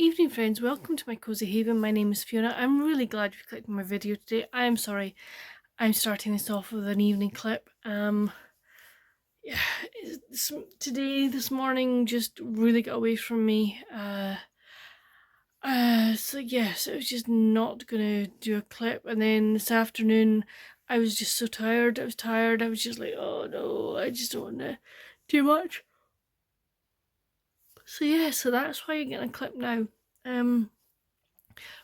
Evening friends, welcome to my Cosy Haven. My name is Fiona. I'm really glad you clicked on my video today. I'm sorry I'm starting this off with an evening clip. This morning just really got away from me. So yes, I was just not gonna do a clip, and then this afternoon I was just so tired. I was just like, oh no, I just don't want to do much. So yeah, so that's why you're getting a clip now.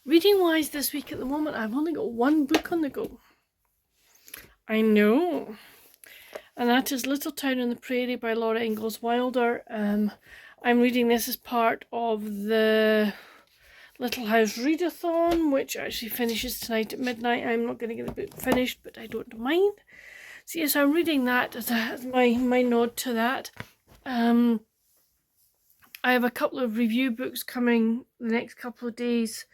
Reading wise this week at the moment, I've only got one book on the go. I know. And that is Little Town on the Prairie by Laura Ingalls Wilder. I'm reading this as part of the Little House Readathon, which actually finishes tonight at midnight. I'm not going to get the book finished, but I don't mind. So yes, I'm reading that as my nod to that. I have a couple of review books coming the next couple of days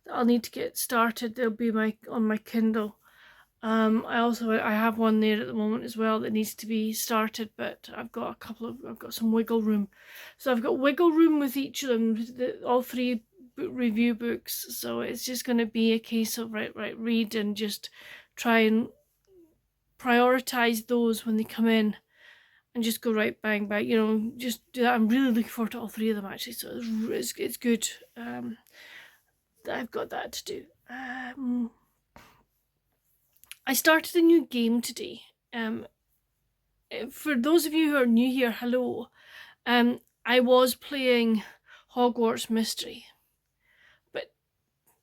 that I'll need to get started. They'll be on my Kindle. I have one there at the moment as well that needs to be started, but I've got some wiggle room. So I've got wiggle room with each of them, all three review books. So it's just going to be a case of read and just try and prioritize those when they come in, and just go right bang, just do that. I'm really looking forward to all three of them actually. So it's good. I've got that to do. I started a new game today. For those of you who are new here, hello. I was playing Hogwarts Mystery, but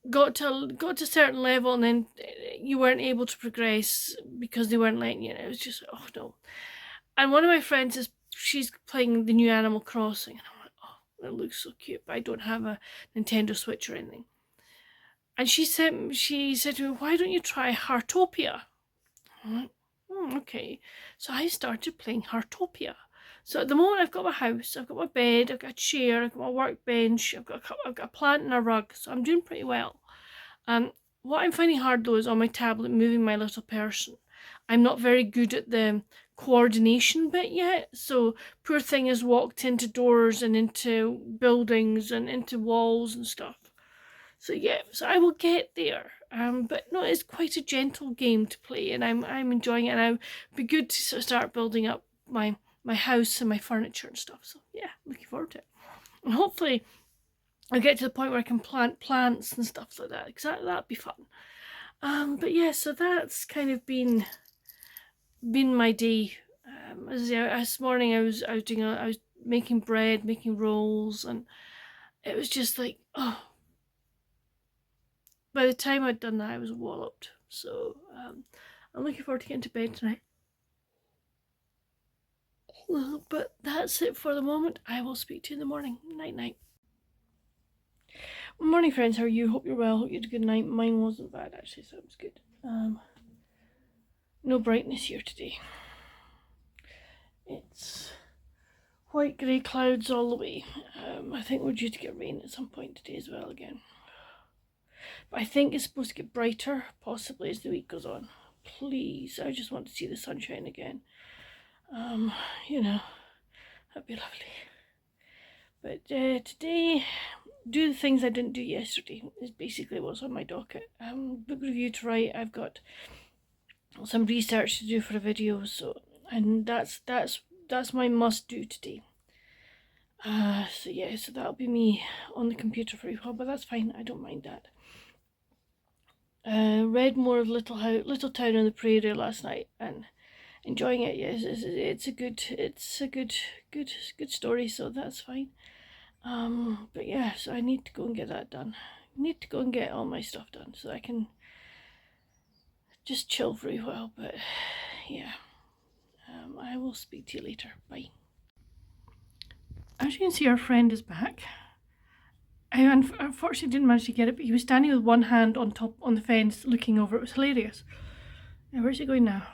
got to a certain level, and then you weren't able to progress because they weren't letting you. And it was just, oh no. And one of my friends she's playing the new Animal Crossing, and I'm like, oh, it looks so cute, but I don't have a Nintendo Switch or anything. And she said to me, why don't you try Heartopia? I'm like, okay. So I started playing Heartopia. So at the moment I've got my house, I've got my bed, I've got a chair, I've got my workbench, I've got a plant and a rug, so I'm doing pretty well. What I'm finding hard though is on my tablet moving my little person. I'm not very good at the coordination bit yet, so poor thing has walked into doors and into buildings and into walls and stuff. So yeah, so I will get there. But no, it's quite a gentle game to play, and I'm enjoying it. And it'd be good to sort of start building up my house and my furniture and stuff. So yeah, looking forward to it. And hopefully I'll get to the point where I can plant plants and stuff like that, because that'd be fun. But yeah, so that's kind of been my day. This morning I was making bread, making rolls, and it was just like, oh. By the time I'd done that, I was walloped. So I'm looking forward to getting to bed tonight. But that's it for the moment. I will speak to you in the morning. Night night. Morning friends, how are you? Hope you're well. Hope you had a good night. Mine wasn't bad actually, so it was good. No brightness here today. It's white grey clouds all the way. I think we're due to get rain at some point today as well again. But I think it's supposed to get brighter, possibly as the week goes on. Please, I just want to see the sunshine again. That'd be lovely. But today, do the things I didn't do yesterday is basically what's on my docket. Book review to write. I've got some research to do for a video, and that's my must do today. So yeah, so that'll be me on the computer for a while, but that's fine. I don't mind that. Read more of Little Town on the Prairie last night and enjoying it. Yes, it's a good story, so that's fine. But yeah, so I need to go and get that done. I need to go and get all my stuff done so I can just chill for a while. But yeah, I will speak to you later. Bye. As you can see, our friend is back. I unfortunately didn't manage to get it, but he was standing with one hand on the fence looking over. It was hilarious. Now, where's he going now?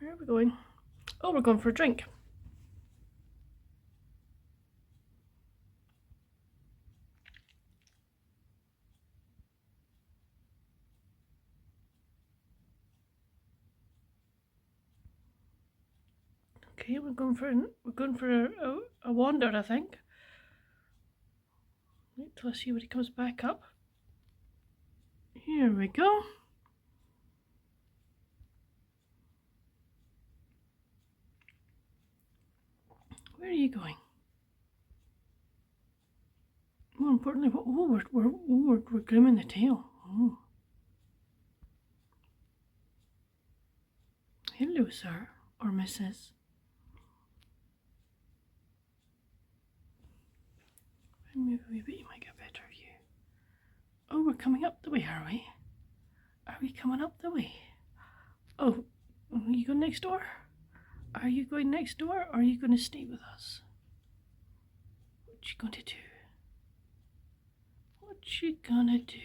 Where are we going? Oh, we're going for a drink. Okay, we're going for a wander, I think. Wait till I see when he comes back up. Here we go. Where are you going? More importantly, we're grooming the tail. Oh. Hello, sir, or Mrs. Maybe you might get a better view. Oh, we're coming up the way, are we? Are we coming up the way? Oh, you go next door? Are you going next door, or are you going to stay with us? What you going to do? What you gonna do?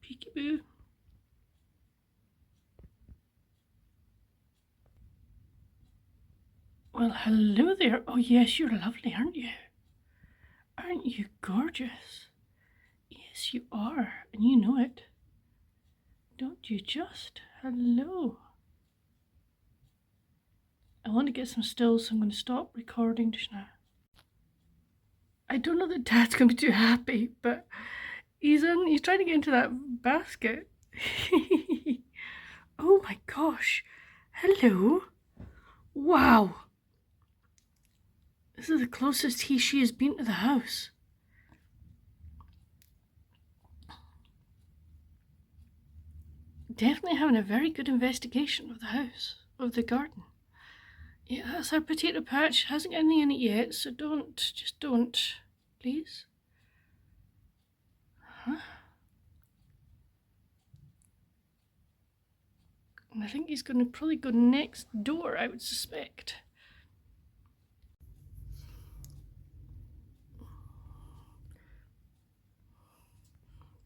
Peekaboo. Well, hello there. Oh yes, you're lovely, aren't you? Aren't you gorgeous? Yes, you are, and you know it. Don't you just? Hello. I want to get some stills, so I'm going to stop recording just now. I don't know that Dad's going to be too happy, but he's trying to get into that basket. Oh my gosh. Hello. Wow. This is the closest she has been to the house. Definitely having a very good investigation of the house, of the garden. Yeah, that's our potato patch. Hasn't got anything in it yet, so just don't, please. Huh? And I think he's going to probably go next door, I would suspect.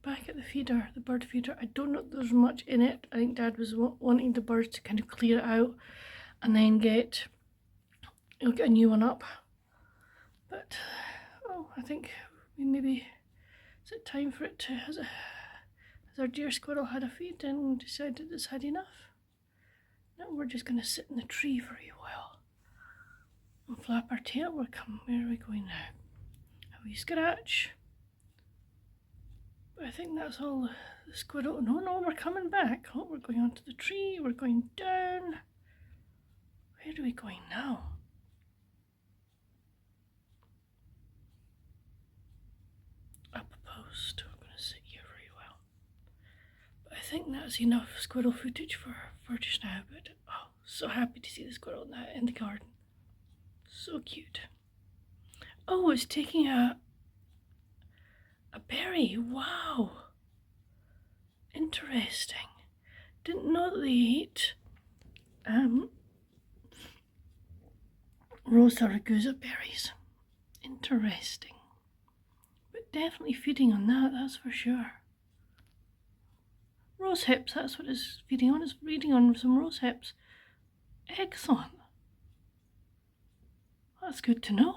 Back at the feeder, the bird feeder, I don't know if there's much in it. I think Dad was wanting the birds to kind of clear it out and then he'll get a new one up. But, oh, I think maybe, is it time for it to, has our dear squirrel had a feed and decided it's had enough? No, we're just going to sit in the tree for a while and flap our tail. Where are we going now? A wee scratch. But I think that's all the squirrel. No, we're coming back. Oh, we're going onto the tree. We're going down. Where are we going now? Up a post. I'm going to sit here very well. But I think that's enough squirrel footage for just now. But oh, so happy to see the squirrel now in the garden. So cute. Oh, it's taking a berry. Wow. Interesting. Didn't know that they ate Rosa Ragusa berries. Interesting. But definitely feeding on that, that's for sure. Rose hips, that's what it's feeding on. It's feeding on some rose hips. Excellent. That's good to know.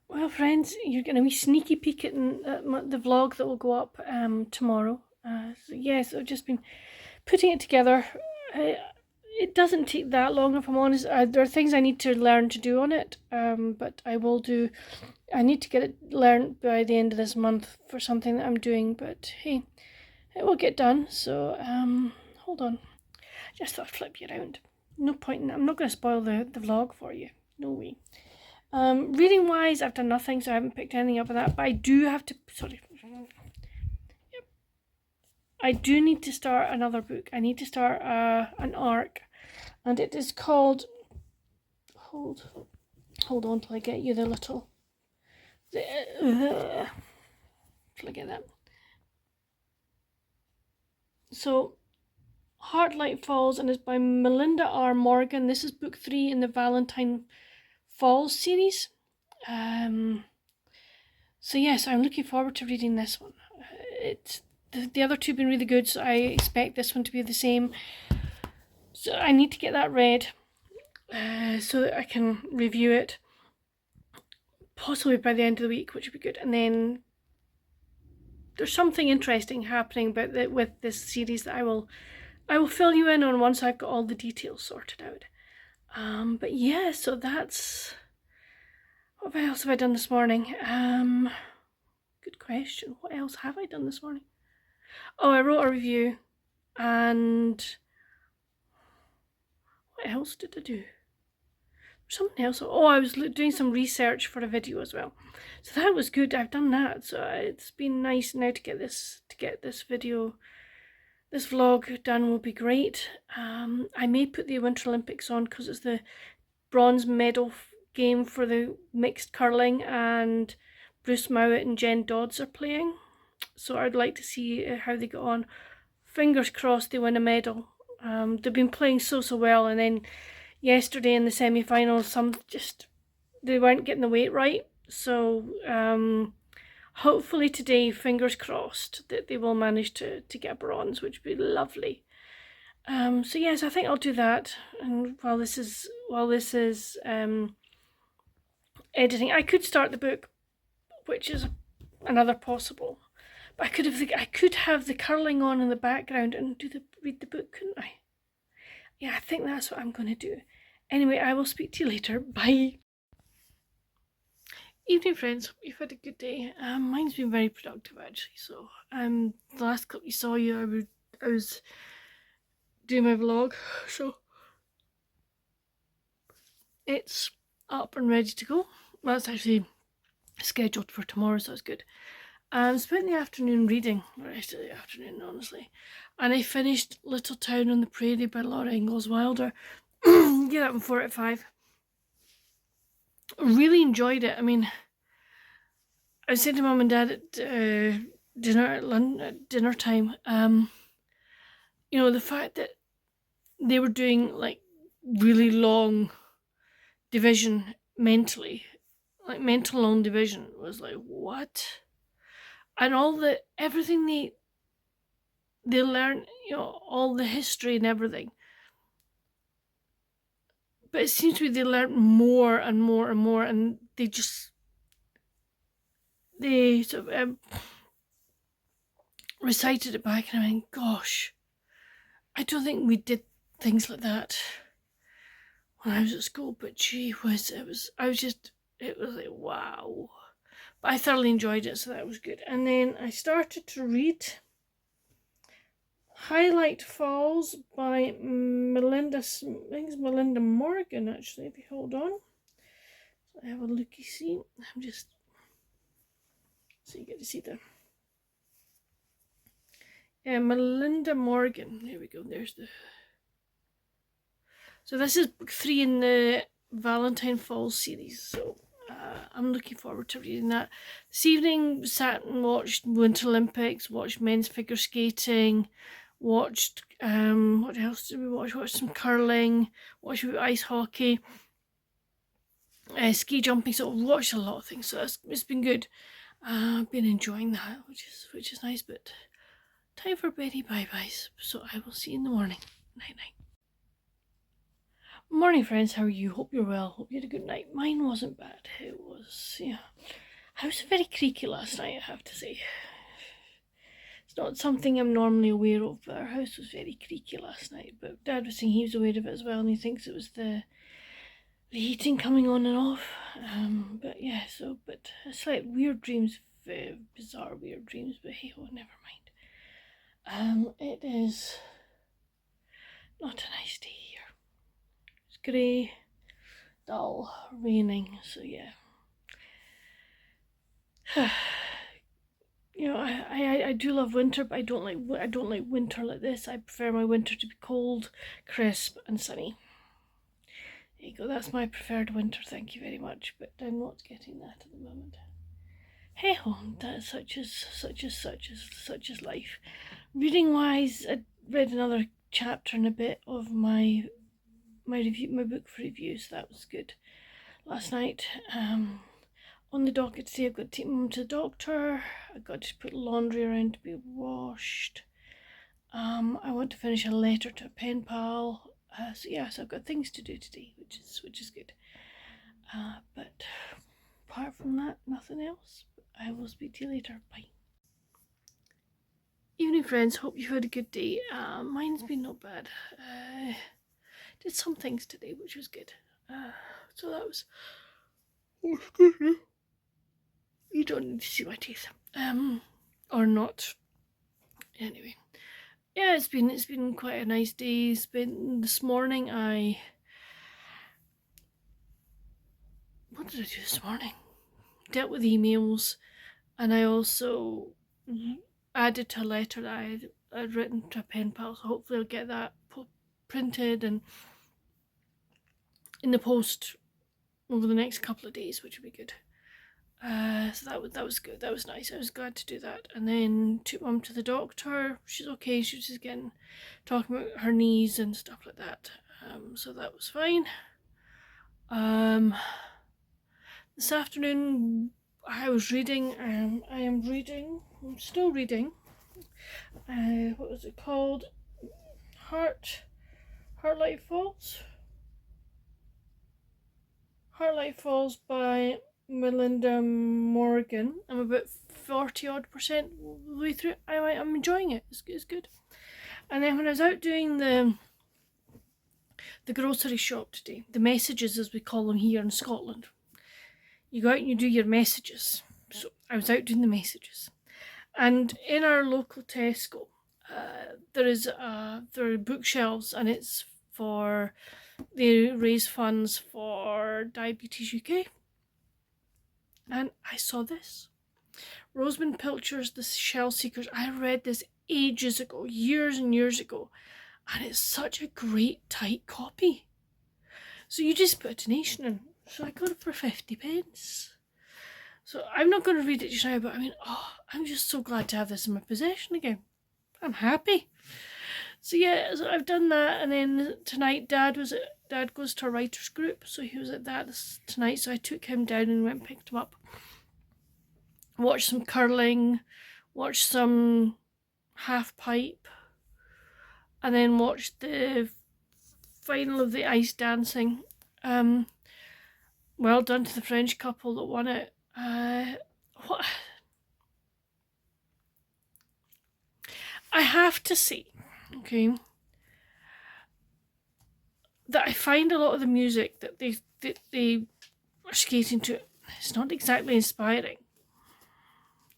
Well, friends, you're getting a wee sneaky peek at the vlog that will go up tomorrow. So yes, I've just been putting it together. It doesn't take that long, if I'm honest. There are things I need to learn to do on it, but I will do. I need to get it learned by the end of this month for something that I'm doing, but hey, it will get done. So, hold on. Just thought I'd flip you around. No point in, I'm not going to spoil the vlog for you. No way. Reading wise, I've done nothing, so I haven't picked anything up on that, but I do have to, sorry. Yep. I do need to start another book. I need to start an arc, and it is called, hold on till I get you the little, till I get that. So, Heartlight Falls, and it's by Melinda R. Morgan. This is book 3 in the Valentine Falls series. So yes, I'm looking forward to reading this one. It's the other two have been really good, so I expect this one to be the same. So I need to get that read so that I can review it possibly by the end of the week, which would be good. And then there's something interesting happening about with this series that I will fill you in on once I've got all the details sorted out. But yeah, so that's, what else have I done this morning? Good question. What else have I done this morning? Oh, I wrote a review, and what else did I do? Something else. Oh, I was doing some research for a video as well, so that was good. I've done that, so it's been nice now to get this video, this vlog done. Will be great. I may put the Winter Olympics on because it's the bronze medal game for the mixed curling, and Bruce Mowat and Jen Dodds are playing, so I'd like to see how they get on. Fingers crossed they win a medal. They've been playing so well, and then yesterday in the semi-finals, they weren't getting the weight right. So hopefully today, fingers crossed, that they will manage to get a bronze, which would be lovely. So yes, I think I'll do that. And while this is editing, I could start the book, which is another possible. But I could have the curling on in the background and read the book, couldn't I? Yeah, I think that's what I'm going to do. Anyway, I will speak to you later. Bye. Evening, friends. Hope you've had a good day. Mine's been very productive, actually. So, the last clip you saw, I was doing my vlog. So, it's up and ready to go. Well, it's actually scheduled for tomorrow, so it's good. Spent the afternoon reading, the rest of the afternoon, honestly. And I finished Little Town on the Prairie by Laura Ingalls Wilder. Get up and 4 at 5. Really enjoyed it. I mean, I was saying to Mum and Dad at dinner time, you know, the fact that they were doing like really long division mentally, like mental long division, was like, what? And everything they learn, you know, all the history and everything. But it seems to be they learn more and more and more, and they sort of recited it back, and I mean, gosh, I don't think we did things like that when I was at school, but gee whiz, it was like, wow. But I thoroughly enjoyed it, so that was good. And then I started to read Highlight Falls by Melinda, I think it's Melinda Morgan, actually, if you hold on. So I have a looky see. So you get to see the Melinda Morgan. There we go. So this is book 3 in the Valentine Falls series. So I'm looking forward to reading that. This evening, sat and watched Winter Olympics, watched men's figure skating, watched what else did we watch? Watched some curling, watched ice hockey, ski jumping. So I've watched a lot of things. So it's been good. I've been enjoying that, which is nice. But time for beddy bye-byes. So I will see you in the morning. Night-night. Morning, friends. How are you? Hope you're well. Hope you had a good night. Mine wasn't bad. It was, yeah. I was very creaky last night, I have to say. It's not something I'm normally aware of, but our house was very creaky last night. But Dad was saying he was aware of it as well, and he thinks it was the heating coming on and off. But yeah, but it's like weird dreams, bizarre weird dreams, but hey, oh, never mind. It is not a nice day here. It's grey, dull, raining, so yeah. You know, I do love winter, but I don't like winter like this. I prefer my winter to be cold, crisp, and sunny. There you go. That's my preferred winter. Thank you very much. But I'm not getting that at the moment. Hey ho, that's such as life. Reading wise, I read another chapter and a bit of my book for review, so that was good. Last night, on the docket today, I've got to take Mum to the doctor. I've got to put laundry around to be washed. I want to finish a letter to a pen pal. So I've got things to do today, which is good. But apart from that, nothing else. I will speak to you later. Bye. Evening, friends. Hope you've had a good day. Mine's been not bad. Did some things today, which was good. So that was. Oh, excuse me. You don't need to see my teeth. Or not. Anyway, yeah, it's been quite a nice day. It's been this morning. What did I do this morning? Dealt with emails, and I also added to a letter that I'd written to a pen pal, so hopefully I'll get that printed and in the post over the next couple of days, which would be good. So that was good. That was nice. I was glad to do that. And then took Mum to the doctor. She's okay. She was just talking about her knees and stuff like that. So that was fine. This afternoon I was reading. I'm still reading. What was it called? Heartlight Falls. Heartlight Falls by Melinda Morgan. I'm about 40% the way through. I'm enjoying it. It's good. And then when I was out doing the grocery shop today, the messages as we call them here in Scotland, you go out and you do your messages. So I was out doing the messages, and in our local Tesco, there are bookshelves, and they raise funds for Diabetes UK. And I saw this. Rosamund Pilcher's The Shell Seekers. I read this ages ago, years and years ago, and it's such a great tight copy. So you just put a donation in. So I got it for 50p. So I'm not going to read it just now, but I'm just so glad to have this in my possession again. I'm happy. So yeah, so I've done that, and then tonight Dad goes to a writers group, so he was at that tonight, so I took him down and went and picked him up. Watched some curling, watched some half pipe, and then watched the final of the ice dancing. Well done to the French couple that won it. What I have to say, okay, that I find a lot of the music that they are skating to, it's not exactly inspiring.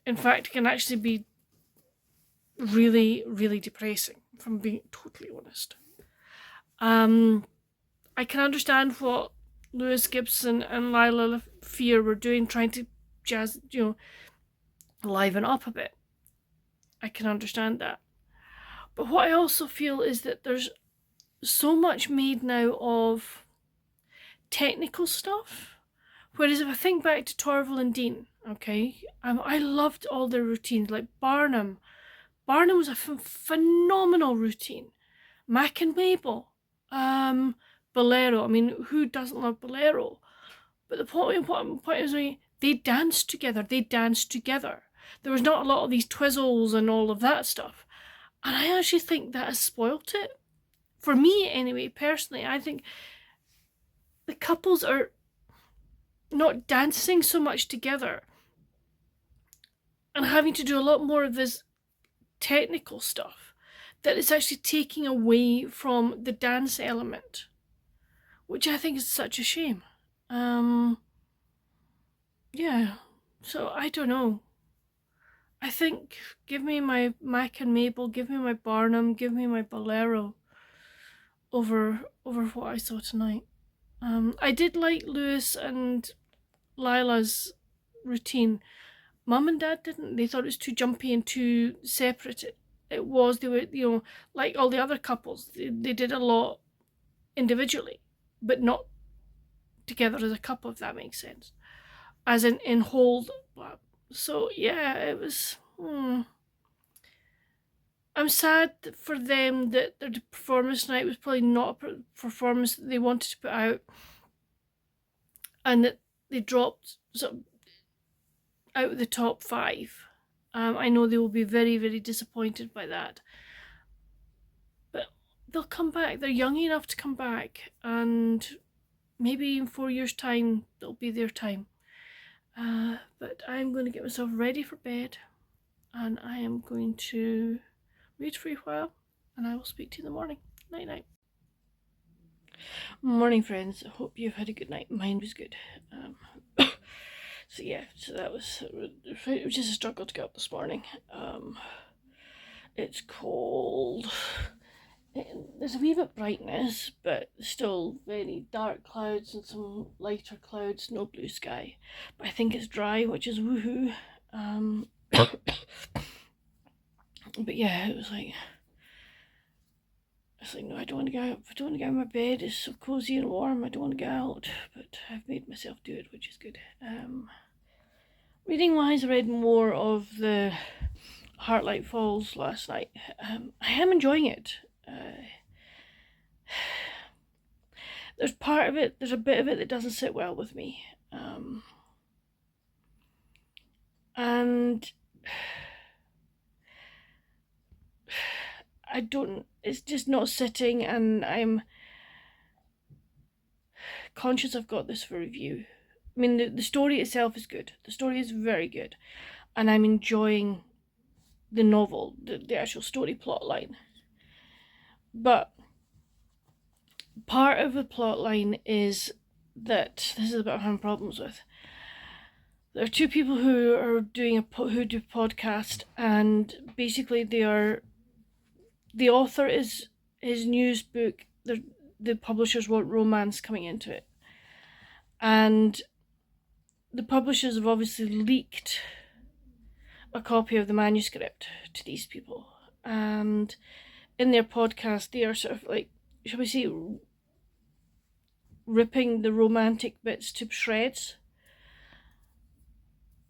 In fact, it can actually be really, really depressing, if I'm being totally honest. I can understand what Lewis Gibson and Lila Fear were doing, trying to liven up a bit. I can understand that. But what I also feel is that there's so much made now of technical stuff. Whereas if I think back to Torval and Dean, okay, I loved all their routines, like Barnum. Barnum was a phenomenal routine. Mac and Mabel, Bolero. I mean, who doesn't love Bolero? But the point is, they danced together. There was not a lot of these twizzles and all of that stuff. And I actually think that has spoilt it. For me, anyway, personally, I think the couples are not dancing so much together and having to do a lot more of this technical stuff that it's actually taking away from the dance element, which I think is such a shame. Yeah, so I don't know. I think give me my Mac and Mabel, give me my Barnum, give me my Bolero over what I saw tonight. I did like Lewis and Lila's routine. Mum and Dad didn't. They thought it was too jumpy and too separate. They were, like all the other couples, they did a lot individually, but not together as a couple, if that makes sense. As in whole. So yeah, it was. I'm sad for them that their performance tonight was probably not a performance that they wanted to put out, and that they dropped out of the top 5. I know they will be very, very disappointed by that, but they'll come back. They're young enough to come back, and maybe in 4 years' time it'll be their time. But I'm going to get myself ready for bed, and I am going to read for a while, and I will speak to you in the morning. Night night. Morning, friends. I hope you've had a good night. Mine was good. So yeah, so that was, it was just a struggle to get up this morning. It's cold. There's a wee bit brightness, but still very dark clouds and some lighter clouds, no blue sky. But I think it's dry, which is woohoo. But yeah, it's like, no, I don't want to go out. I don't want to get out of my bed. It's so cozy and warm. I don't want to get out, but I've made myself do it, which is good. Reading wise, I read more of the Heartlight Falls last night. I am enjoying it. There's part of it, there's a bit of it that doesn't sit well with me. And I don't, it's just not sitting, and I'm conscious I've got this for review. I mean, the story itself is good. The story is very good, and I'm enjoying the novel, the actual story plot line. But part of the plot line is that, this is a bit I'm having problems with. There are two people who are doing who do podcast, and basically the author is his news book. The publishers want romance coming into it, and the publishers have obviously leaked a copy of the manuscript to these people, and in their podcast they are sort of like, shall we say, ripping the romantic bits to shreds.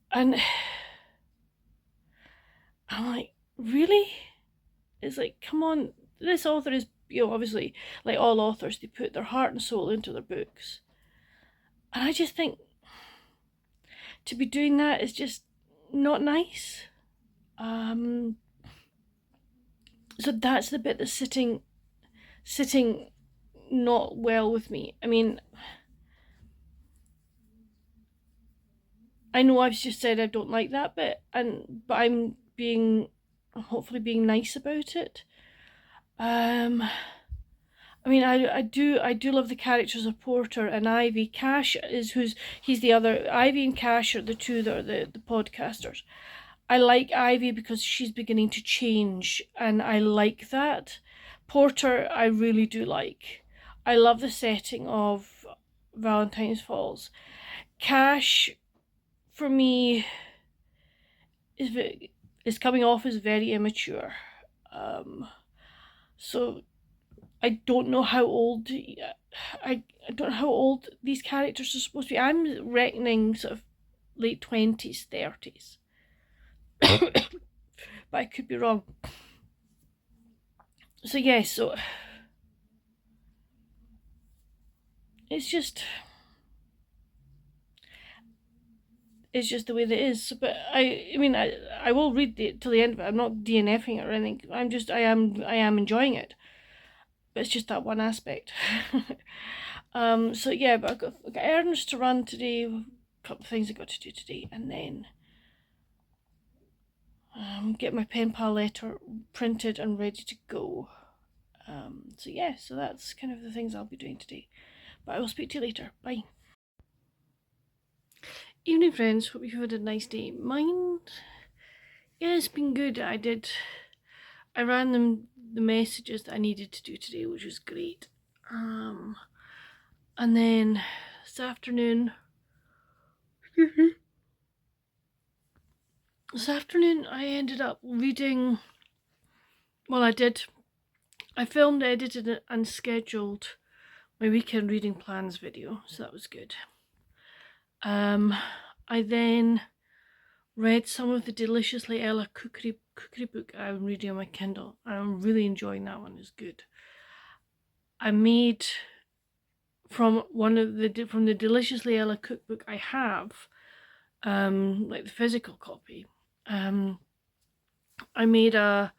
And I'm like, really? It's like, come on, this author is, obviously, like all authors, they put their heart and soul into their books. And I just think to be doing that is just not nice. So that's the bit that's sitting not well with me. I mean, I know I've just said I don't like that bit, but I'm hopefully being nice about it. I mean, I do love the characters of Porter and Ivy. Cash he's the other. Ivy and Cash are the two that are the podcasters. I like Ivy because she's beginning to change, and I like that. Porter, I really do like. I love the setting of Valentine's Falls. Cash, for me, is coming off as very immature. So I don't know how old I don't know how old these characters are supposed to be. I'm reckoning sort of late 20s, 30s. But I could be wrong. So yeah, so it's just the way that it is. But I mean, I will read it till the end of it. I'm not DNFing it or anything. I am enjoying it. But it's just that one aspect. So yeah, but I've got errands to run today. A couple of things I've got to do today, and then get my pen pal letter printed and ready to go. So yeah, so that's kind of the things I'll be doing today. But I will speak to you later. Bye. Evening, friends. Hope you've had a nice day. Mine, yeah, it's been good. I ran the messages that I needed to do today, which was great. And then this afternoon, I ended up reading. Well, I filmed, edited, and scheduled my weekend reading plans video, so that was good. I then read some of the Deliciously Ella cookery book I'm reading on my Kindle. I'm really enjoying that one. It's good. I made from the Deliciously Ella cookbook I have, like the physical copy. I made it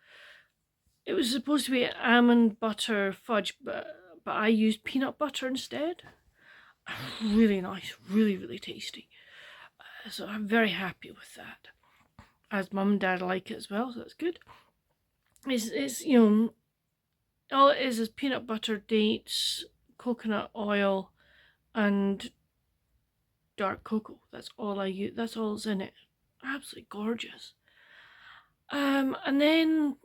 was supposed to be an almond butter fudge, but I used peanut butter instead. Really nice, really tasty. So I'm very happy with that. As mum and dad like it as well, so that's good. It's you know, all it is peanut butter, dates, coconut oil, and dark cocoa. That's all I use. That's all's in it. Absolutely gorgeous. And then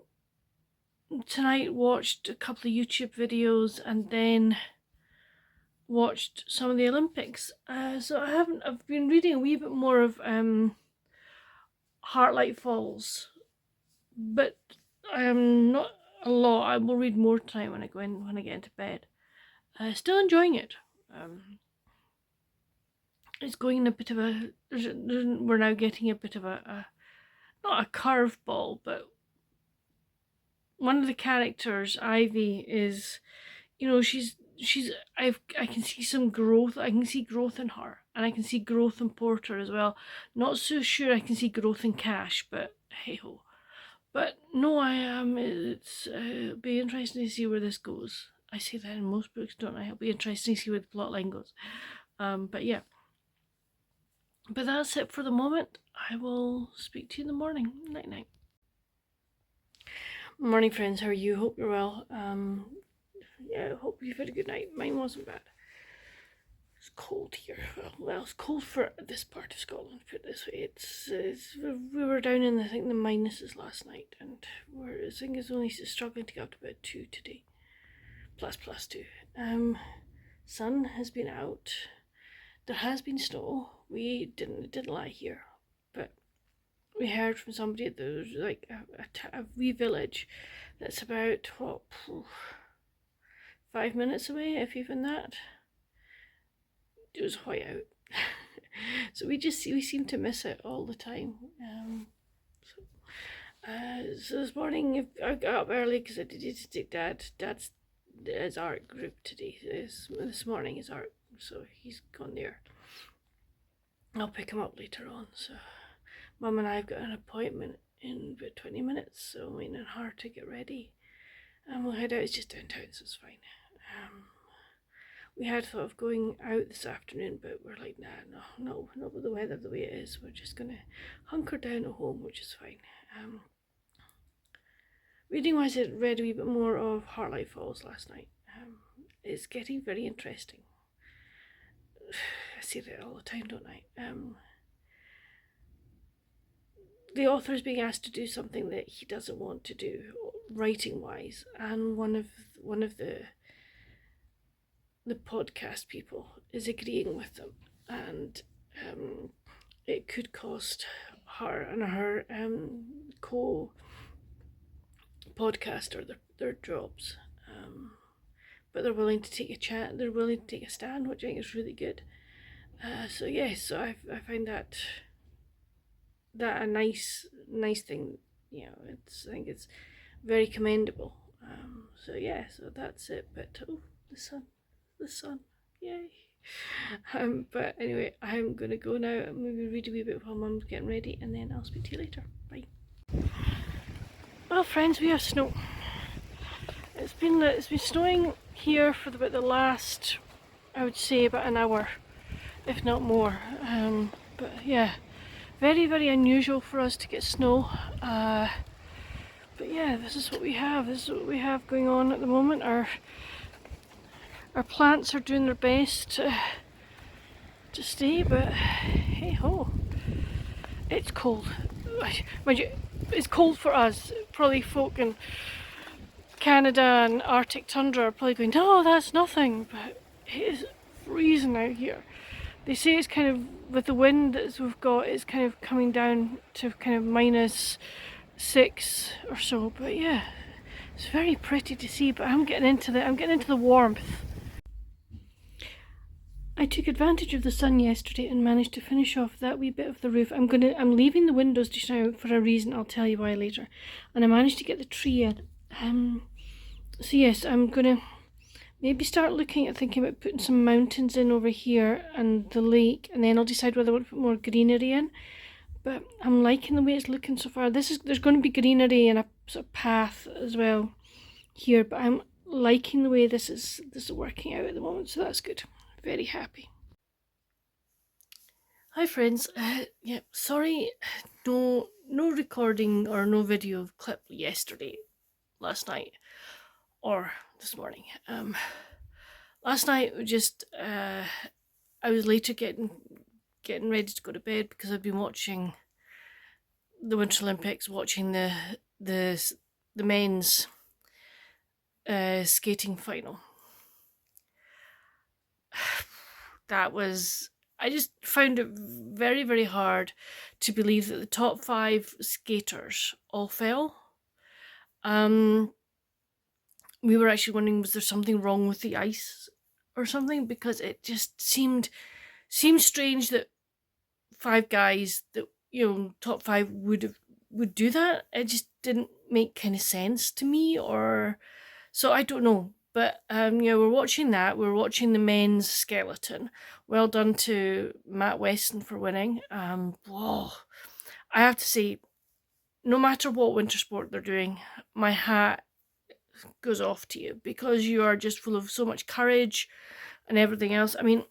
tonight watched a couple of YouTube videos, and then watched some of the Olympics. So I've been reading a wee bit more of Heartlight Falls, but not a lot. I will read more tonight when I get into bed. Still enjoying it. It's going in a bit of a. We're now getting a bit of a not a curveball, but one of the characters, Ivy, is, she's I can see some growth. I can see growth in her, and I can see growth in Porter as well. Not so sure I can see growth in Cash, but hey ho. But no, I am. It'll be interesting to see where this goes. I say that in most books, don't I? It'll be interesting to see where the plot line goes. But yeah. But that's it for the moment. I will speak to you in the morning. Night night. Morning, friends. How are you? Hope you're well. Yeah, hope you've had a good night. Mine wasn't bad. It's cold here. Well, it's cold for this part of Scotland. Put it this way, we were down in the minuses last night, and I think it's only struggling to get up to about 2 today. Plus 2. Sun has been out. There has been snow. It didn't lie here, but we heard from somebody that there was like a wee village that's about 5 minutes away, if even that. It was white out. So we seem to miss it all the time. So this morning I got up early because I did to take Dad's art group today. This morning is art, so he's gone there. I'll pick him up later on. So Mum and I have got an appointment in about 20 minutes, so I'm waiting on her to get ready. And we'll head out. It's just downtown, so it's fine. We had thought of going out this afternoon, but we're like, no, not with the weather the way it is. We're just gonna hunker down at home, which is fine. Reading wise, I read a wee bit more of Heartlight Falls last night. It's getting very interesting. I say that all the time, don't I? The author is being asked to do something that he doesn't want to do, writing wise, and one of the podcast people is agreeing with them, and it could cost her and her co-podcaster their jobs, but they're willing to take a chat. They're willing to take a stand, which I think is really good. So I find that a nice thing. I think it's very commendable. So that's it. But the sun, yay. But anyway, I'm gonna go now. Maybe read a wee bit while Mum's getting ready, and then I'll speak to you later. Bye. Well, friends, we have snow. It's been snowing here for about the last, I would say, about an hour, if not more. But yeah, very, very unusual for us to get snow. But yeah, this is what we have. This is what we have going on at the moment. Our plants are doing their best to stay, but hey ho, it's cold. Mind you, it's cold for us. Probably folk in Canada and Arctic tundra are probably going, no, that's nothing, but it is freezing out here. They say it's kind of, with the wind that we've got, it's kind of coming down to kind of -6 or so. But yeah, it's very pretty to see. But I'm getting into the warmth. I took advantage of the sun yesterday and managed to finish off that wee bit of the roof. I'm leaving the windows just now for a reason. I'll tell you why later. And I managed to get the tree in. So yes, I'm gonna maybe start thinking about putting some mountains in over here and the lake, and then I'll decide whether I want to put more greenery in. But I'm liking the way it's looking so far. There's going to be greenery and a sort of path as well here, but I'm liking the way this is working out at the moment, so that's good. Very happy. Hi friends. Sorry, no recording or no video clip yesterday. last night or this morning. Last night just I was later getting ready to go to bed because I've been watching the Winter Olympics, watching the men's skating final. I just found it very, very hard to believe that the top 5 skaters all fell. We were actually wondering, was there something wrong with the ice or something? Because it just seemed strange that 5 guys that, top 5 would do that. It just didn't make kind of sense to me, or so I don't know. But we're watching that. We're watching the men's skeleton. Well done to Matt Weston for winning. Whoa. I have to say, no matter what winter sport they're doing, my hat goes off to you, because you are just full of so much courage and everything else. I mean,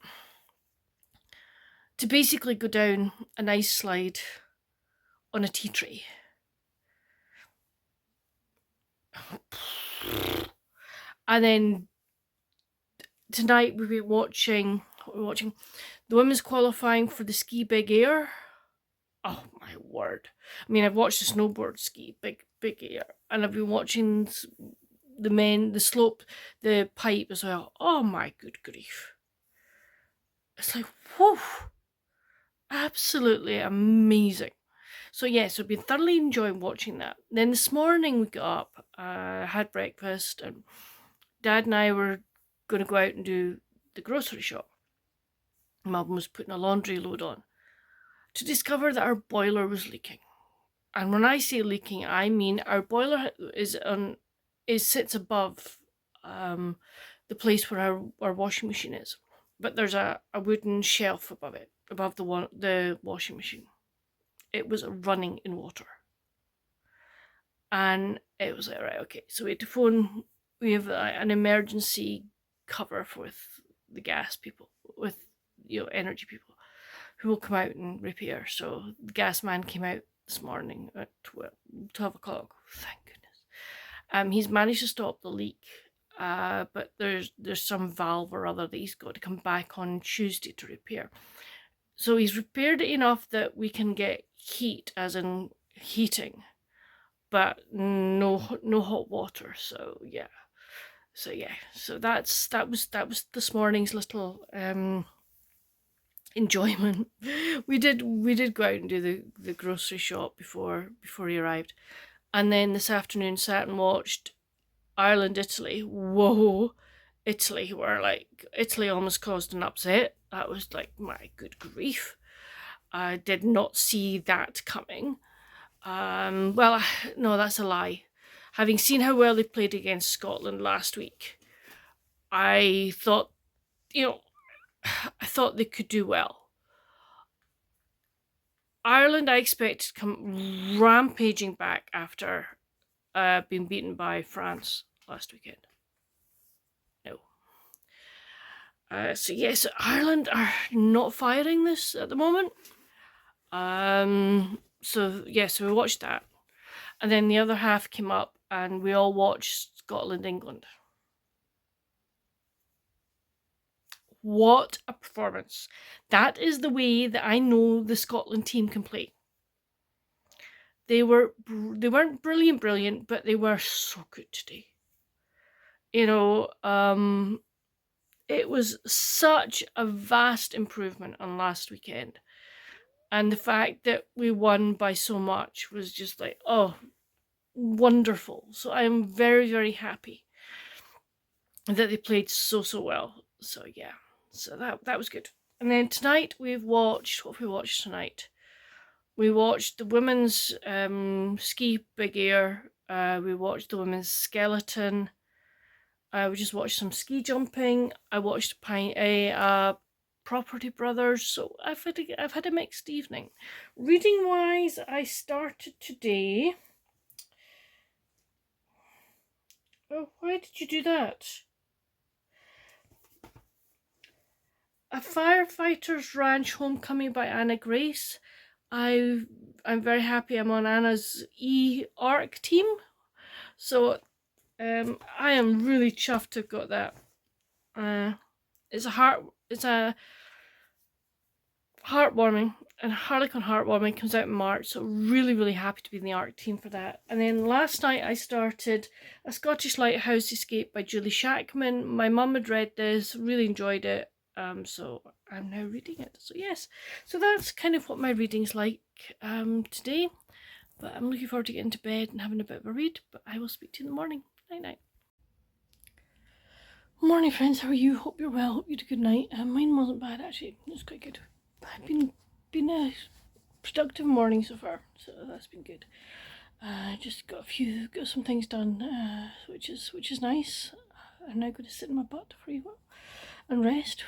to basically go down an ice slide on a tea tray. And then tonight we'll be watching the women's qualifying for the ski big air. Oh my word. I mean, I've watched the snowboard ski big air, and I've been watching the men, the slope, the pipe as well. Oh my good grief. It's like, whew, absolutely amazing. So yes, I've been thoroughly enjoying watching that. Then this morning we got up, had breakfast, and Dad and I were going to go out and do the grocery shop. Mum was putting a laundry load on, to discover that our boiler was leaking. And when I say leaking, I mean our boiler sits above the place where our washing machine is, but there's a wooden shelf above it, above the washing machine. It was running in water, and it was like, right, okay, so we had to phone. We have an emergency cover with the gas people, with energy people, who will come out and repair. So the gas man came out this morning at 12 o'clock. Thank goodness. He's managed to stop the leak, but there's some valve or other that he's got to come back on Tuesday to repair. So he's repaired it enough that we can get heat, as in heating, but no hot water. So yeah. So that was this morning's little enjoyment. We did go out and do the grocery shop before he arrived, and then this afternoon sat and watched Ireland Italy. Whoa, Italy! Italy almost caused an upset. That was like, my good grief. I did not see that coming. Well, no, that's a lie. Having seen how well they played against Scotland last week, I thought they could do well. Ireland, I expect to come rampaging back after being beaten by France last weekend. No. So yes, Ireland are not firing this at the moment. So we watched that, and then the other half came up, and we all watched Scotland, England. What a performance! That is the way that I know the Scotland team can play. They weren't brilliant, but they were so good today. It was such a vast improvement on last weekend. And the fact that we won by so much was just like, oh, wonderful. So I am very, very happy that they played so well. So yeah, so that was good. And then tonight what have we watched tonight? We watched the women's ski big air. We watched the women's skeleton. We just watched some ski jumping. I watched Property Brothers. So I've had a mixed evening. Reading wise, I started today. Oh, why did you do that? A Firefighter's Ranch Homecoming by Anna Grace. I'm very happy I'm on Anna's e-arc team. So I am really chuffed to have got that. It's a heartwarming, and Harlequin Heartwarming comes out in March, so really happy to be in the art team for that. And then last night I started A Scottish Lighthouse Escape by Julie Shackman. My mum had read this, really enjoyed it, so I'm now reading it. So yes, so that's kind of what my reading's like today, but I'm looking forward to getting to bed and having a bit of a read, but I will speak to you in the morning. Night night. Morning friends, how are you? Hope you're well, hope you had a good night. Mine wasn't bad actually, it was quite good. I've been a productive morning so far, so that's been good. Just got some things done, which is nice. I'm now going to sit in my butt for a while and rest.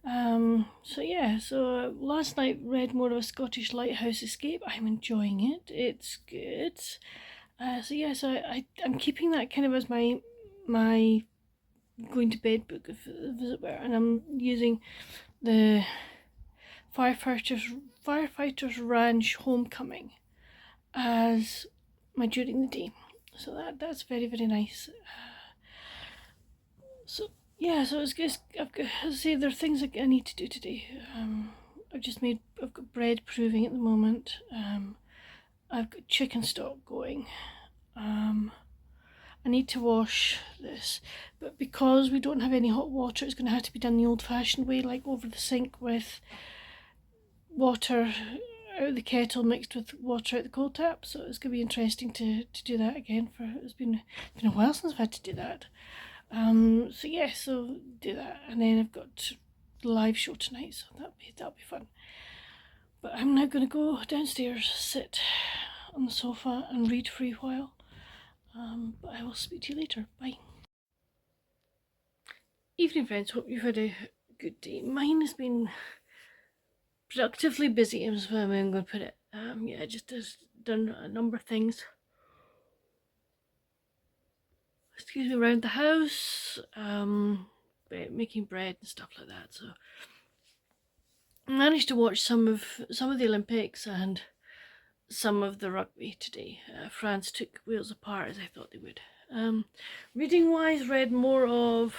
So yeah, so last night read more of A Scottish Lighthouse Escape. I'm enjoying it. It's good. So yeah, so I'm keeping that kind of as my going to bed book, as it were, and I'm using the Firefighters Ranch Homecoming as my during the day. So that's very nice. So yeah, so it's good. I've got, as I say, there are things that I need to do today. I've got bread proving at the moment. I've got chicken stock going. I need to wash this, but because we don't have any hot water, it's going to have to be done the old-fashioned way, like over the sink with water out of the kettle mixed with water out the cold tap. So it's going to be interesting to do that again. It's been a while since I've had to do that. So yeah, so do that, and then I've got the live show tonight, so that'll be fun. But I'm now going to go downstairs, sit on the sofa and read for a while. But I will speak to you later. Bye. Evening friends, hope you've had a good day. Mine has been productively busy, is how I'm going to put it. Yeah, just done a number of things. Excuse me, around the house, making bread and stuff like that. So I managed to watch some of the Olympics and some of the rugby today. France took Wales apart as I thought they would. Reading wise, read more of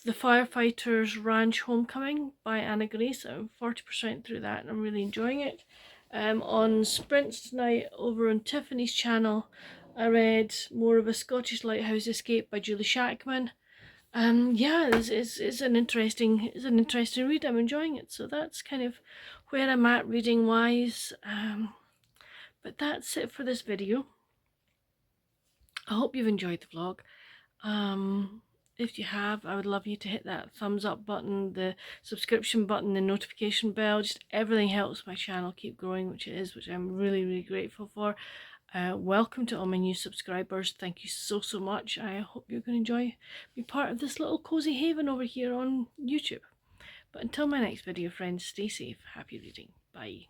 The Firefighters Ranch Homecoming by Anna Grace. I'm 40% through that and I'm really enjoying it. On sprints tonight over on Tiffany's channel, I read more of A Scottish Lighthouse Escape by Julie Shackman. Yeah, it's an interesting read. I'm enjoying it. So that's kind of where I'm at reading wise. But that's it for this video. I hope you've enjoyed the vlog. If you have, I would love you to hit that thumbs up button, the subscription button, the notification bell. Just everything helps my channel keep growing, which I'm really grateful for. Welcome to all my new subscribers. Thank you so much. I hope you're going to be part of this little cozy haven over here on YouTube. But until my next video, friends, stay safe, happy reading. Bye.